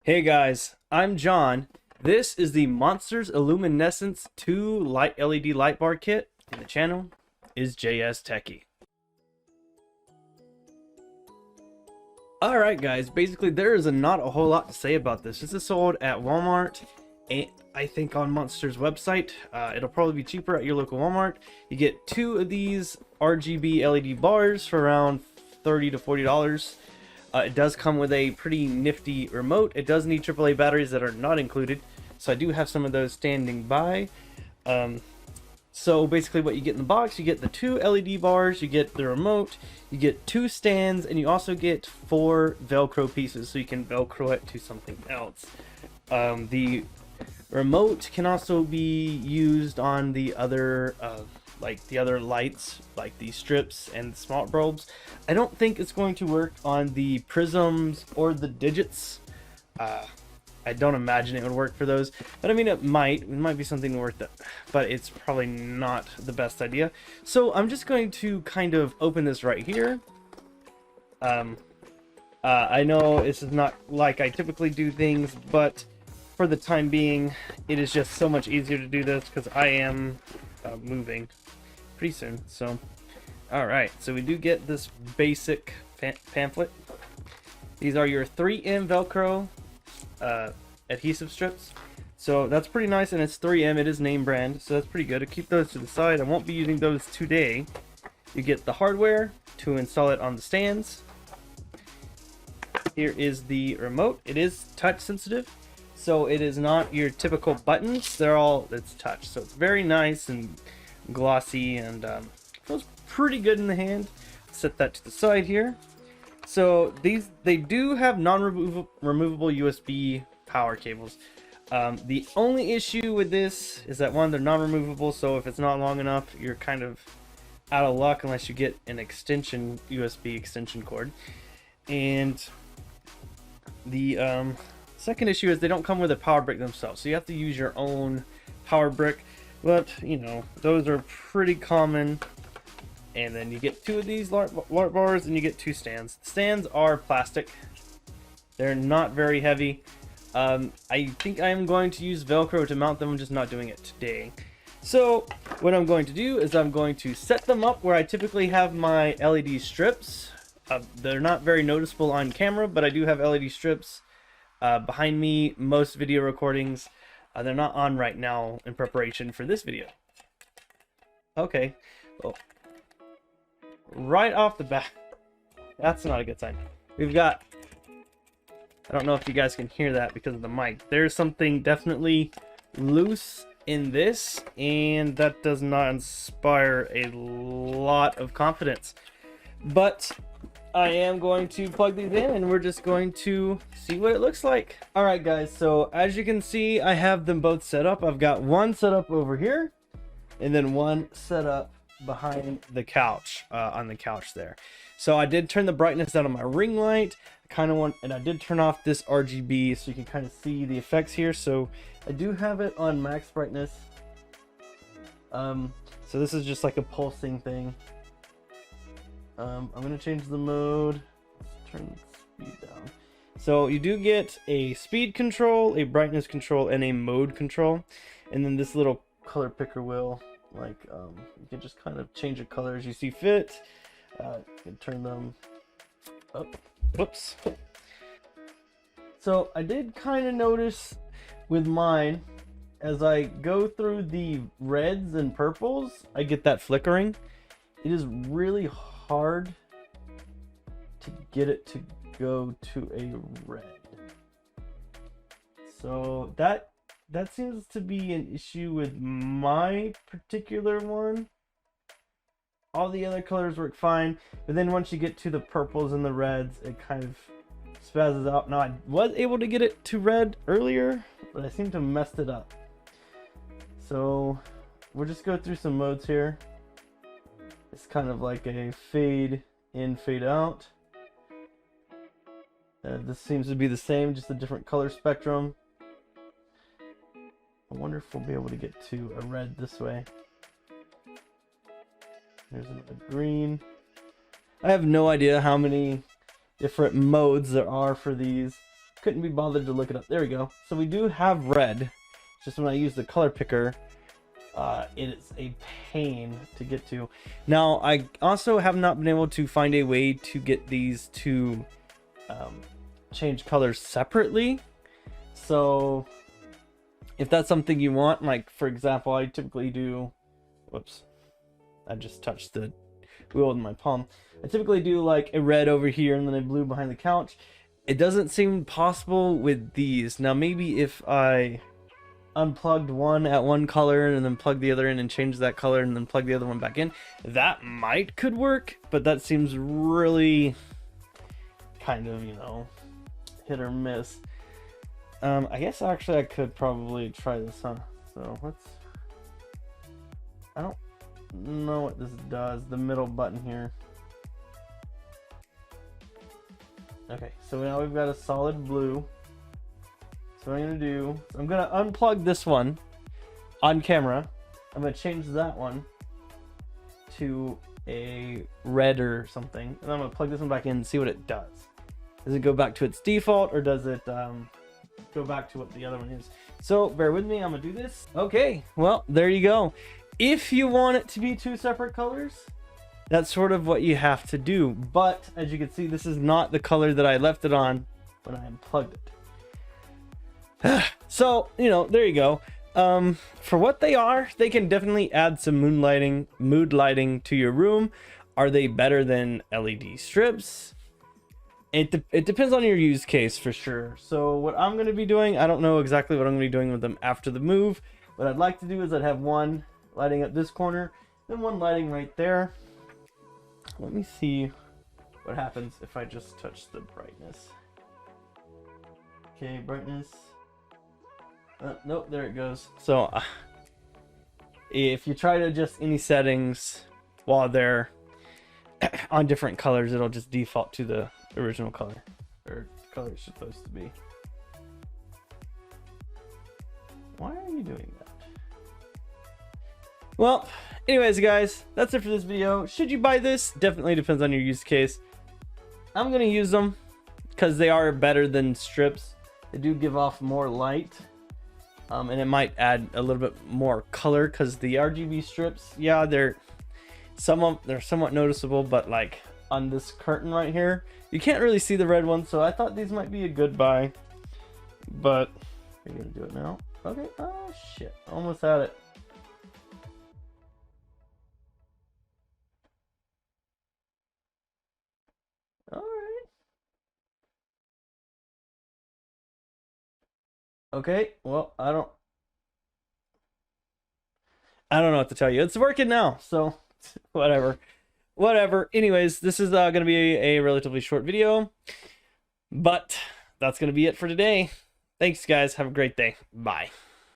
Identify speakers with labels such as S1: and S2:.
S1: Hey guys, I'm John. This is the Monster Illuminessence 2 light LED light bar kit, and the channel is JS Techie. Alright guys, basically there is not a whole lot to say about this. This is sold at Walmart, and I think on Monster's website. It'll probably be cheaper at your local Walmart. You get two of these RGB LED bars for around $30 to $40. It does come with a pretty nifty remote. It does need AAA batteries that are not included, so I do have some of those standing by. So basically what you get in the box, you get the two LED bars, you get the remote, you get two stands, and you also get 4 Velcro pieces, so you can Velcro it to something else. The remote can also be used on the other like the other lights, like the strips and the smart bulbs. I don't think it's going to work on the prisms or the digits. I don't imagine it would work for those, but I mean it might be something worth it, but it's probably not the best idea. So I'm just going to kind of open this right here. I know this is not like I typically do things, but for the time being it is just so much easier to do this because I am moving pretty soon. So alright, so we do get this basic pamphlet. These are your 3M Velcro adhesive strips, so that's pretty nice, and it's 3M. It is name brand, so that's pretty good. To keep those to the side, I won't be using those today. You get the hardware to install it on the stands. Here is the remote. It is touch sensitive, so it is not your typical buttons. It's touch, so it's very nice and glossy, and feels pretty good in the hand. Set that to the side here. So they do have non-removable USB power cables. The only issue with this is that, one, they're non-removable, so if it's not long enough, you're kind of out of luck unless you get an extension USB extension cord. And the second issue is they don't come with a power brick themselves, so you have to use your own power brick. But you know, those are pretty common. And then you get 2 of these light bars, and you get 2 stands. The stands are plastic. They're not very heavy. I think I am going to use Velcro to mount them. I'm just not doing it today. So what I'm going to do is I'm going to set them up where I typically have my LED strips. They're not very noticeable on camera, but I do have LED strips behind me most video recordings. They're not on right now in preparation for this video. Okay. Well, right off the bat, that's not a good sign. We've got, I don't know if you guys can hear that because of the mic. There's something definitely loose in this, and that does not inspire a lot of confidence. But I am going to plug these in, and we're just going to see what it looks like. Alright guys, so as you can see, I have them both set up. I've got one set up over here, and then one set up behind the couch, on the couch there. So I did turn the brightness down on my ring light. And I did turn off this RGB so you can kind of see the effects here. So I do have it on max brightness. So this is just like a pulsing thing. I'm gonna change the mode. Let's turn the speed down. So you do get a speed control, a brightness control, and a mode control, and then this little color picker wheel. Like you can just kind of change the color as you see fit. You can turn them up. Whoops. So I did kind of notice with mine, as I go through the reds and purples, I get that flickering. It is really hard to get it to go to a red. So that seems to be an issue with my particular one. All the other colors work fine, but then once you get to the purples and the reds, it kind of spazzes out. Now I was able to get it to red earlier, but I seem to have messed it up. So we'll just go through some modes here. It's kind of like a fade in, fade out. This seems to be the same, just a different color spectrum. I wonder if we'll be able to get to a red this way. There's another green. I have no idea how many different modes there are for these. couldn't be bothered to look it up. There we go. So we do have red. Just when I use the color picker, it is a pain to get to. Now, I also have not been able to find a way to get these to change colors separately. So if that's something you want, like for example, I typically do, whoops, I just touched the wheel with my palm. I typically do like a red over here and then a blue behind the couch. It doesn't seem possible with these. Now maybe if I unplugged one at one color and then plug the other in and change that color and then plug the other one back in, that could work, but that seems really kind of, you know, hit or miss. I guess actually I could probably try this, huh? So I don't know what this does, the middle button here. Okay, so now we've got a solid blue. So what I'm gonna do, I'm gonna unplug this one on camera. I'm gonna change that one to a red or something, and I'm gonna plug this one back in and see what it does. Does it go back to its default, or does it go back to what the other one is? So bear with me, I'm gonna do this. Okay, well, there you go. If you want it to be two separate colors, that's sort of what you have to do. But as you can see, this is not the color that I left it on when I unplugged it. So, you know, there you go. For what they are, they can definitely add some mood lighting to your room. Are they better than LED strips? It depends on your use case for sure. So what I'm going to be doing, I don't know exactly what I'm going to be doing with them after the move. What I'd like to do is I'd have one lighting up this corner, then one lighting right there. Let me see what happens if I just touch the brightness. Okay, brightness. Nope, there it goes. So if you try to adjust any settings while they're on different colors, it'll just default to the original color, or color it's supposed to be. Why are you doing that? Well, anyways guys, that's it for this video. Should you buy this? Definitely depends on your use case. I'm gonna use them because they are better than strips. They do give off more light, and it might add a little bit more color, because the RGB strips, yeah, they're somewhat noticeable, but like on this curtain right here, you can't really see the red one, so I thought these might be a good buy. But are you gonna do it now? Okay. Oh shit, almost had it. All right. Okay, well, I don't know what to tell you. It's working now, so whatever. Anyways, this is going to be a relatively short video, but that's going to be it for today. Thanks, guys. Have a great day. Bye.